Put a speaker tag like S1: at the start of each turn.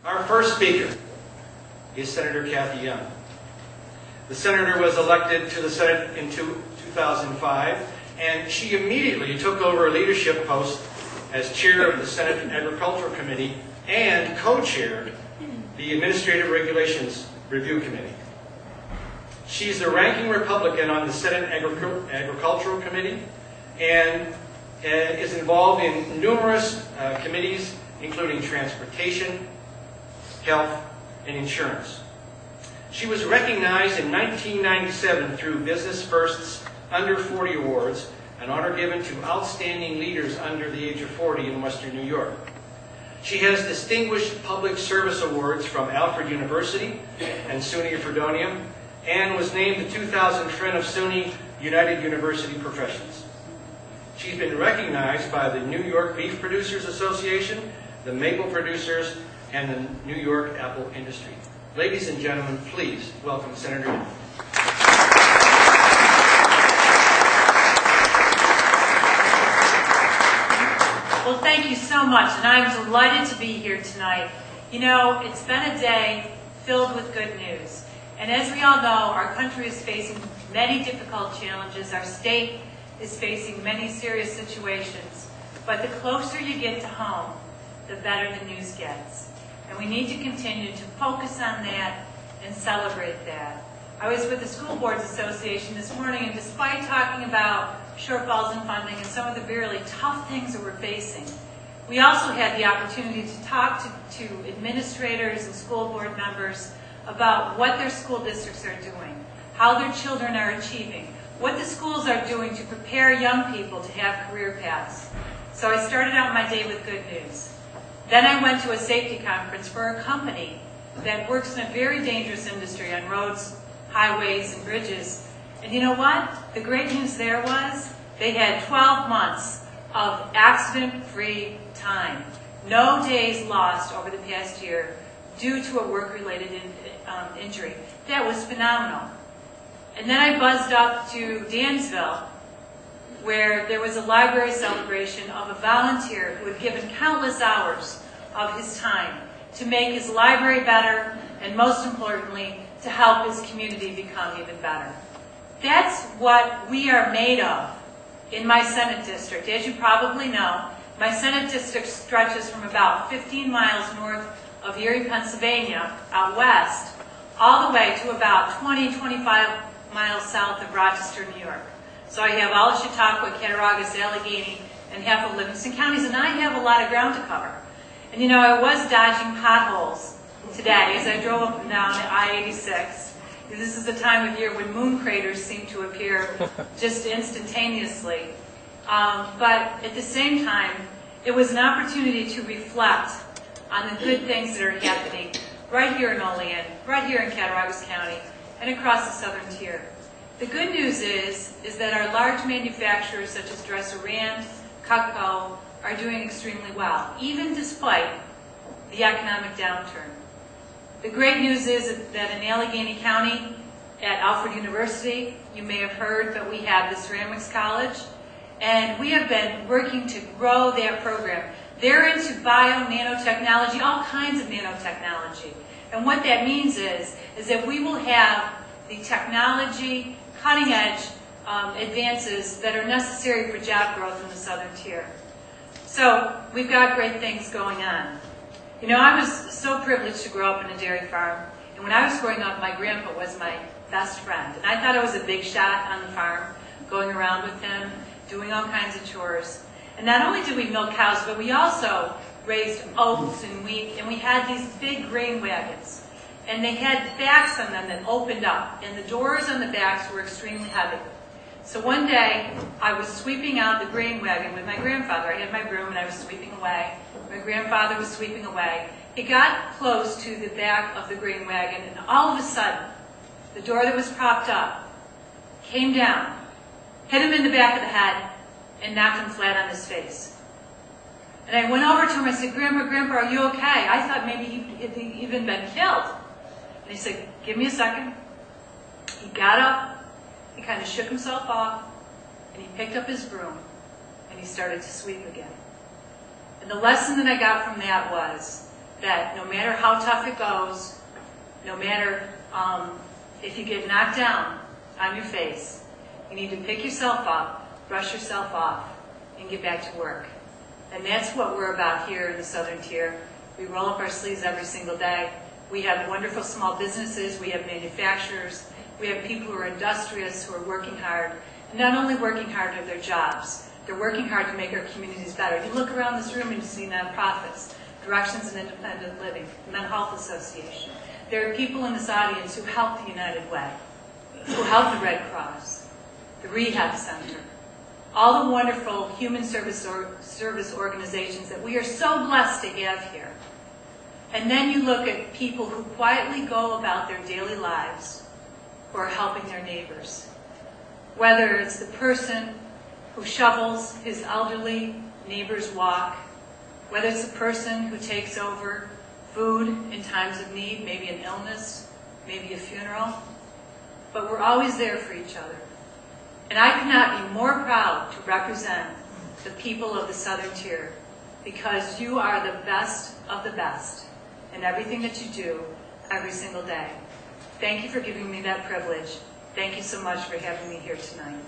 S1: Our first speaker is Senator Cathy Young. The senator was elected to the Senate in 2005, and she immediately took over a leadership post as chair of the Senate Agricultural Committee and co-chaired the Administrative Regulations Review Committee. She's the ranking Republican on the Senate Agricultural Committee and is involved in numerous committees, including transportation, health, and insurance. She was recognized in 1997 through Business First's Under 40 Awards, an honor given to outstanding leaders under the age of 40 in Western New York. She has distinguished public service awards from Alfred University and SUNY Fredonia, and was named the 2000 Friend of SUNY United University Professions. She's been recognized by the New York Beef Producers Association, the Maple Producers, and the New York Apple Industry. Ladies and gentlemen, please welcome Senator Young.
S2: Well, thank you so much, and I'm delighted to be here tonight. You know, it's been a day filled with good news. And as we all know, our country is facing many difficult challenges. Our state is facing many serious situations. But the closer you get to home, the better the news gets. And we need to continue to focus on that and celebrate that. I was with the School Boards Association this morning, and despite talking about shortfalls in funding and some of the really tough things that we're facing, we also had the opportunity to talk to administrators and school board members about what their school districts are doing, how their children are achieving, what the schools are doing to prepare young people to have career paths. So I started out my day with good news. Then I went to a safety conference for a company that works in a very dangerous industry on roads, highways, and bridges. And you know what? The great news there was they had 12 months of accident-free time. No days lost over the past year due to a work-related injury. That was phenomenal. And then I buzzed up to Dansville, where there was a library celebration of a volunteer who had given countless hours of his time to make his library better, and most importantly, to help his community become even better. That's what we are made of in my Senate district. As you probably know, my Senate district stretches from about 15 miles north of Erie, Pennsylvania, out west, all the way to about 20-25 miles south of Rochester, New York. So I have all of Chautauqua, Cattaraugus, Allegheny, and half of Livingston counties, and I have a lot of ground to cover. And you know, I was dodging potholes today as I drove up and down I-86. This is the time of year when moon craters seem to appear just instantaneously. But at the same time, it was an opportunity to reflect on the good things that are happening right here in Olean, right here in Cattaraugus County, and across the southern tier. The good news is that our large manufacturers such as Dresser-Rand, Cutco, are doing extremely well, even despite the economic downturn. The great news is that in Allegheny County, at Alfred University, you may have heard, but we have the Ceramics College, and we have been working to grow that program. They're into bio-nanotechnology, all kinds of nanotechnology. And what that means is that we will have the technology, cutting-edge advances that are necessary for job growth in the southern tier. So we've got great things going on. You know, I was so privileged to grow up in a dairy farm, and when I was growing up, my grandpa was my best friend. And I thought I was a big shot on the farm, going around with him, doing all kinds of chores. And not only did we milk cows, but we also raised oats and wheat, and we had these big grain wagons. And they had backs on them that opened up, and the doors on the backs were extremely heavy. So one day, I was sweeping out the grain wagon with my grandfather. I had my broom and I was sweeping away. My grandfather was sweeping away. He got close to the back of the grain wagon, and all of a sudden, the door that was propped up came down, hit him in the back of the head, and knocked him flat on his face. And I went over to him, I said, Grandpa, are you okay? I thought maybe he'd even been killed. And he said, give me a second. He got up, he kind of shook himself off, and he picked up his broom, and he started to sweep again. And the lesson that I got from that was that no matter how tough it goes, no matter if you get knocked down on your face, you need to pick yourself up, brush yourself off, and get back to work. And that's what we're about here in the Southern Tier. We roll up our sleeves every single day. We have wonderful small businesses, we have manufacturers, we have people who are industrious, who are working hard, and not only working hard at their jobs, they're working hard to make our communities better. You look around this room and you see nonprofits, Directions in Independent Living, the Mental Health Association. There are people in this audience who help the United Way, who help the Red Cross, the Rehab Center, all the wonderful human service organizations that we are so blessed to have here. And then you look at people who quietly go about their daily lives, who are helping their neighbors. Whether it's the person who shovels his elderly neighbor's walk, whether it's the person who takes over food in times of need, maybe an illness, maybe a funeral, but we're always there for each other. And I could not be more proud to represent the people of the Southern Tier, because you are the best of the best in everything that you do every single day. Thank you for giving me that privilege. Thank you so much for having me here tonight.